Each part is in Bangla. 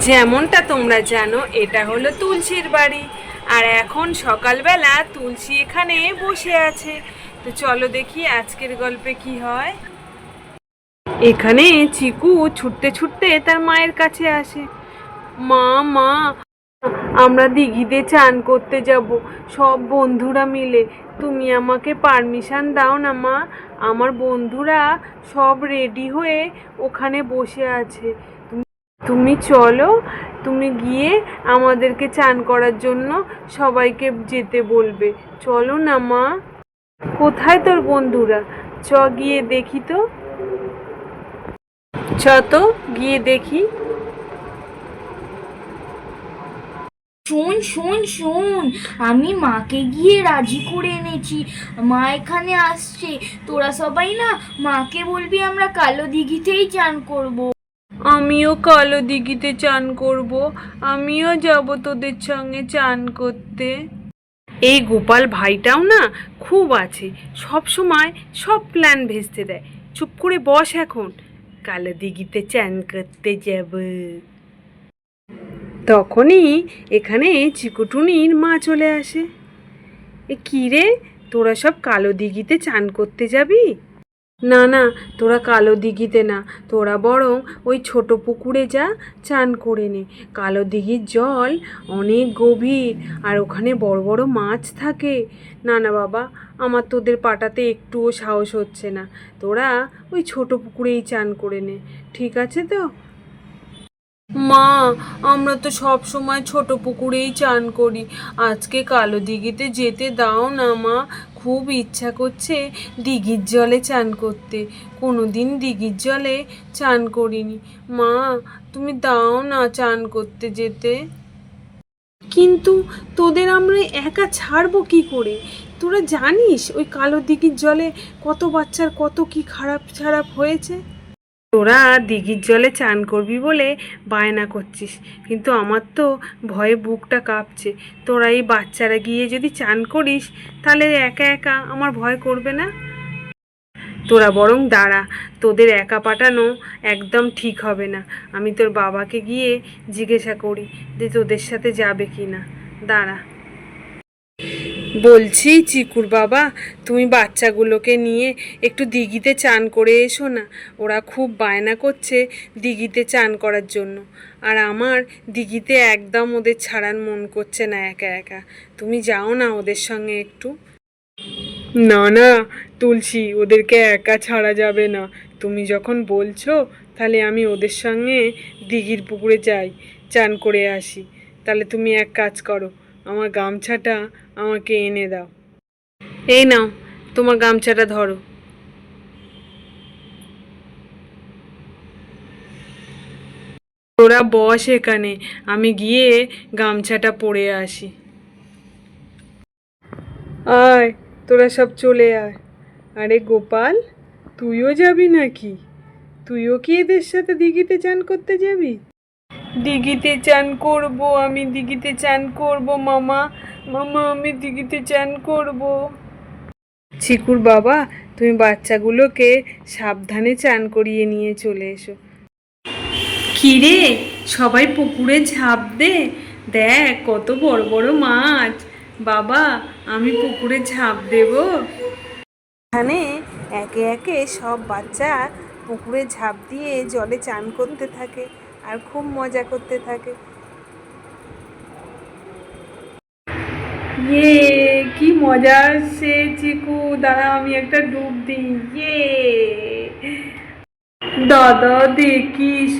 যেমনটা তোমরা জানো, এটা হলো তুলসীর বাড়ি। আর এখন সকালবেলা তুলসী এখানে বসে আছে। তো চলো দেখি আজকের গল্পে কি হয়। এখানে চিকু ছুটতে ছুটতে তার মায়ের কাছে আসে। মা, মা, আমরা দিঘিতে চান করতে যাব সব বন্ধুরা মিলে। তুমি আমাকে পারমিশন দাও না মা। আমার বন্ধুরা সব রেডি হয়ে ওখানে বসে আছে। তুমি চলো, তুমি গিয়ে আমাদেরকে চান করার জন্য সবাইকে যেতে বলবে। চলো না মা। কোথায় তোর বন্ধুরা? চ গিয়ে দেখি তো। চ তো গিয়ে দেখি। শোন শোন শোন, আমি মাকে গিয়ে রাজি করে এনেছি। মা এখানে আসছে। তোরা সবাই না মাকে বলবি আমরা কালো দিঘিতেই চান করব। আমিও কালো দিঘিতে চান করব। আমিও যাব তোদের সঙ্গে চান করতে। এই গোপাল ভাইটাও না খুব আছে, সব সময় সব প্ল্যান ভেস্তে দেয়। চুপ করে বস এখন। কালো দিঘিতে চান করতে যাব। তখনই এখানে চিকুটুনির মা চলে আসে। এ কী রে, তোরা সব কালো দিঘিতে চান করতে যাবি? না না, তোরা কালো দিঘিতে না, তোরা বরং ওই ছোট পুকুরে যা, চান করে নে। কালো দিঘির জল অনেক গভীর, আর ওখানে বড় বড় মাছ থাকে। না না বাবা, আমার তোদের পাঠাতে একটুও সাহস হচ্ছে না। তোরা ওই ছোট পুকুরেই চান করে নে, ঠিক আছে তো? মা, আমরা তো সব সময় ছোট পুকুরেই চান করি। আজকে কালো দিঘিতে যেতে দাও না মা। খুব ইচ্ছা করছে দিঘির জলে চান করতে। কোনোদিন দিঘির জলে চান করিনি। মা, তুমি দাও না চান করতে যেতে। কিন্তু তোদের আমরা একা ছাড়বো কি করে? তোরা জানিস ওই কালো দিঘির জলে কত বাচ্চার কত কি খারাপ খারাপ হয়েছে। তোরা দিঘির জলে চান করবি বলে বায়না করছিস, কিন্তু আমার তো ভয়ে বুকটা কাঁপছে। তোরা এই বাচ্চারা গিয়ে যদি চান করিস, তাহলে একা একা আমার ভয় করবে না? তোরা বরং দাঁড়া, তোদের একা পাঠানো একদম ঠিক হবে না। আমি তোর বাবাকে গিয়ে জিজ্ঞাসা করি যে তোদের সাথে যাবে কি না। দাঁড়া। বলছি চিকুর বাবা, তুমি বাচ্চাগুলোকে নিয়ে একটু দিঘিতে চান করে এসো না। ওরা খুব বায়না করছে দিঘিতে চান করার জন্য। আর আমার দিঘিতে একদম ওদের ছাড়ার মন করছে না একা একা। তুমি যাও না ওদের সঙ্গে একটু। না না তুলসী, ওদেরকে একা ছাড়া যাবে না। তুমি যখন বলছো, তাহলে আমি ওদের সঙ্গে দিঘির পুকুরে যাই, চান করে আসি। তাহলে তুমি এক কাজ করো, আমার গামছাটা আমাকে এনে দাও। এই নাও, তোমার গামছাটা ধরো। তোরা বস এখানে, আমি গিয়ে গামছাটা পরে আসি। আয়, তোরা সব চলে আয়। আরে গোপাল, তুইও যাবি নাকি? তুইও কি এদের সাথে দিঘিতে চান করতে যাবি? দিঘিতে চান করব, আমি দিঘিতে চান করব মামা। মামা, আমি দিঘিতে চান করব। চিকুর বাবা, তুমি বাচ্চাগুলোকে সাবধানে চান করিয়ে নিয়ে চলে এসো। কিরে, সবাই পুকুরে ঝাঁপ দে। দেখ কত বড় বড় মাছ। বাবা, আমি পুকুরে ঝাঁপ দেব। এখানে একে একে সব বাচ্চা পুকুরে ঝাঁপ দিয়ে জলে চান করতে থাকে আর খুব মজা করতে থাকে। ইয়ে, কি মজা আসছে চিকু। দাঁড়া, আমি একটা ডুব দিই। ইয়ে দাদা, দেখিস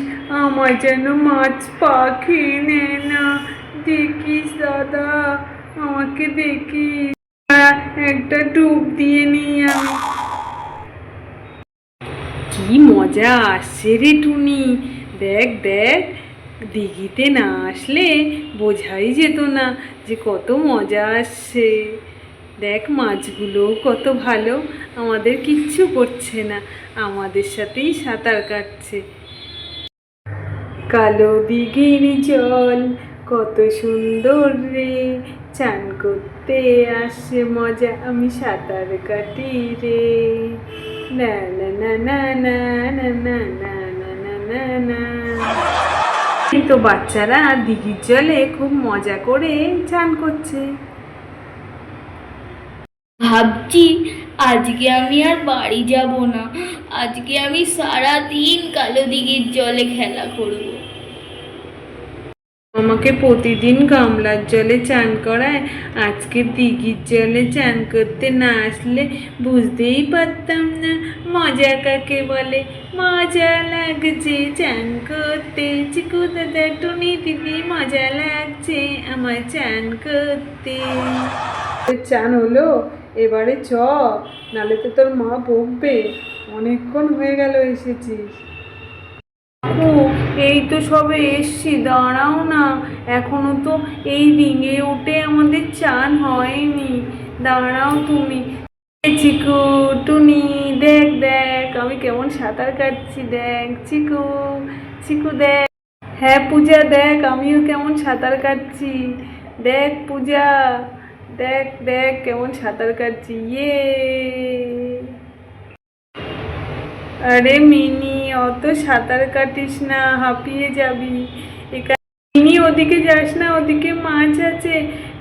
আমার যেন মাছ পা খেয়ে নেয় না। দেখিস দাদা, আমাকে দেখিস। একটা ডুব দিয়ে নিই আমি। কি মজা আসছে রে টুনি। দেখ দেখ, দিঘিতে না আসলে বোঝাই যেত না যে কত মজা আসছে। দেখ মাছগুলো কত ভালো, আমাদের কিচ্ছু করছে না, আমাদের সাথেই সাঁতার কাটছে। কালো দিঘির জল কত সুন্দর রে, চান করতে আসছে মজা, আমি সাঁতার কাটি রে। না না না না না না না না না না না। তো বাচ্চারা দিঘির জলে খুব মজা করে চান করছে। ভাবছি আজকে আমি আর বাড়ি যাব না, আজকে আমি সারা দিন কালো দিঘির জলে খেলা করব। আমাকে প্রতিদিন গামলার জলে চান করায়, আজকে দিঘির জলে চান করতে না আসলে বুঝতেই পারতাম না মজা কাকে বলে। মজা লাগছে চান করতে, চিকু দাদা টুনি দিদি মজা লাগছে আমার চান করতে। চান হলো, এবারে চ, নালে তো তোর মা বকবে, অনেকক্ষণ হয়ে গেল এসেছিস। এই তো সবে এসছি, দাঁড়াও না, এখনো তো এই রিঙে উঠে আমাদের চান হয়নি, দাঁড়াও তুমি। চিকু টুনি দেখ দেখ আমি কেমন সাঁতার কাটছি, দেখ চিকু, চিকু দেখ। হ্যাঁ পূজা দেখ আমিও কেমন সাঁতার কাটছি, দেখ পূজা, দেখ দেখ কেমন সাঁতার কাটছি, ইয়ে। আরে মিনি অত সাঁতার কাটিস না, হাঁপিয়ে যাবি। মিনি ওদিকে যাস না, ওদিকে মাছ আছে,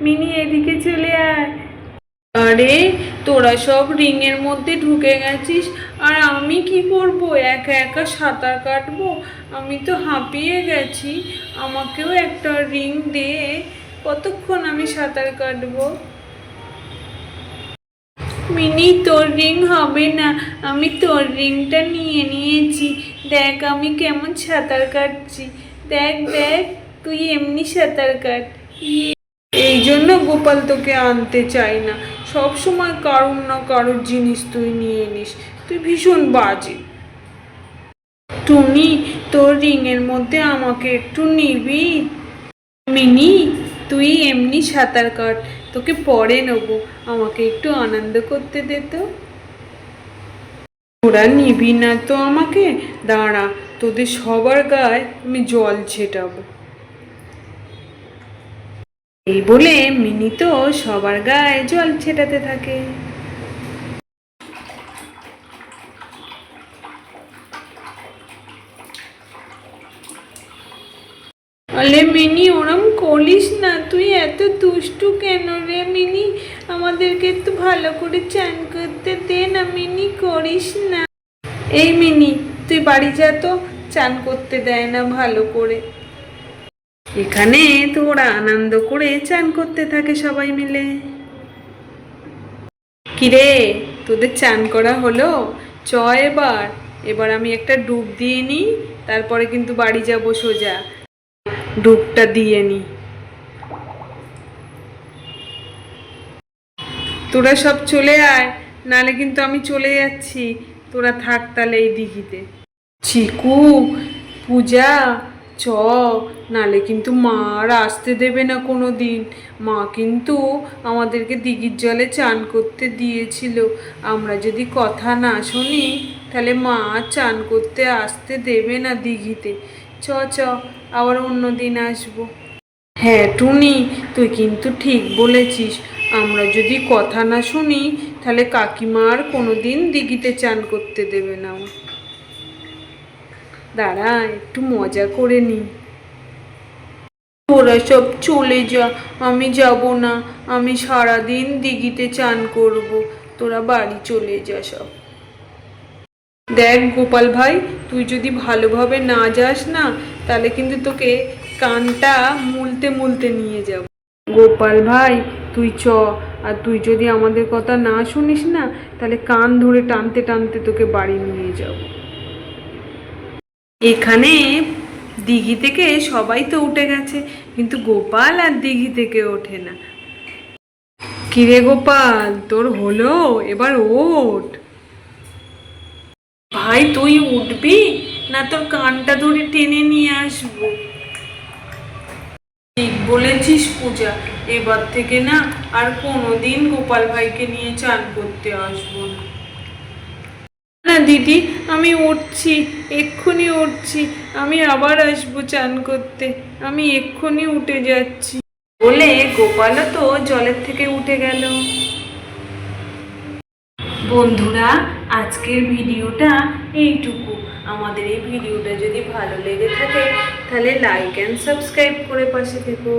মিনি এদিকে চলে আয়। আরে তোরা সব রিংয়ের মধ্যে ঢুকে গেছিস, আর আমি কি করব, একা একা সাঁতার কাটবো? আমি তো হাঁপিয়ে গেছি, আমাকেও একটা রিং দে, কতক্ষণ আমি সাঁতার কাটবো? মিনি তোর রিং হবে না, আমি তোর রিংটা নিয়ে নিয়েছি, দেখ আমি কেমন সাঁতার কাটছি, দেখ দেখ তুই এমনি সাঁতার কাট। এই জন্য গোপাল তোকে আনতে চাই না, সব সময় কারুর না কারুর জিনিস তুই নিয়ে নিস, তুই ভীষণ বাজে। টুনি তোর রিংয়ের মধ্যে আমাকে একটু নিবি? মিনি তুই এমনি সাঁতার কাট, তোকে পরে নেবো, আমাকে একটু আনন্দ করতে দে তো। তোরা নিবি না তো আমাকে, দাঁড়া তোদের সবার গায়ে আমি জল ছেটাবো। এই বলে মিনি তো সবার গায়ে জল ছেটাতে থাকে। আরে মিনি ওরম করিস না, তুই এত দুষ্টু কেন রে মিনি, আমাদেরকে একটু ভালো করে চান করতে দে না মিনি, করিস না। এই মিনি তুই বাড়ি যা তো, চান করতে দেয় না ভালো করে। এখানে তো ওরা আনন্দ করে চান করতে থাকে সবাই মিলে। কিরে তোদের চান করা হলো? চ এবার, এবার আমি একটা ডুব দিয়ে নিই, তারপরে কিন্তু বাড়ি যাব সোজা। ডুবটা দিয়ে নি। তোরা সব চলে আয়, নালে কিন্তু আমি চলে যাচ্ছি, তোরা থাক তাহলে এই দিঘিতে। চিকু পূজা চ, নালে কিন্তু মা আর আসতে দেবে না কোনো দিন। মা কিন্তু আমাদেরকে দিঘির জলে চান করতে দিয়েছিল, আমরা যদি কথা না শুনি তাহলে মা চান করতে আসতে দেবে না দিঘিতে। চ চ, আবার অন্য দিন আসবো। হ্যাঁ টুনি তুই কিন্তু ঠিক বলেছিস, আমরা যদি কথা না শুনি তাহলে কাকিমা আর কোনোদিন দিঘিতে চান করতে দেবে না। দাঁড়া একটু মজা করে নি। তোরা সব চলে যা, আমি যাব না, আমি সারাদিন দিঘিতে চান করব, তোরা বাড়ি চলে যা সব। দেখ গোপাল ভাই, তুই যদি ভালোভাবে না যাস না তাহলে কিন্তু তোকে কানটা মুলতে মুলতে নিয়ে যাব। গোপাল ভাই তুই চ, আর তুই যদি আমাদের কথা না শুনিস না তাহলে কান ধরে টানতে টানতে তোকে বাড়ি নিয়ে যাব। এখানে দিঘি থেকে সবাই তো উঠে গেছে, কিন্তু গোপাল আর দিঘি থেকে ওঠে না। কিরে গোপাল তোর হলো, এবার ওঠ। ভাই তুই উঠবি না তোর কানটা ধরে টেনে নিয়ে আসবো? ঠিক বলেছিস পূজা, এবার থেকে না আর কোনোদিন গোপাল ভাইকে নিয়ে চান করতে আসবো না। না দিদি আমি উঠছি, এক্ষুনি উঠছি, আমি আবার আসবো চান করতে, আমি এক্ষুনি উঠে যাচ্ছি বলে গোপালও তো জলের থেকে উঠে গেল। বন্ধুরা আজকের ভিডিওটা এইটুকু। আমাদের এই ভিডিওটা যদি ভালো লেগে থাকে তাহলে লাইক অ্যান্ড সাবস্ক্রাইব করে পাশে থেকো।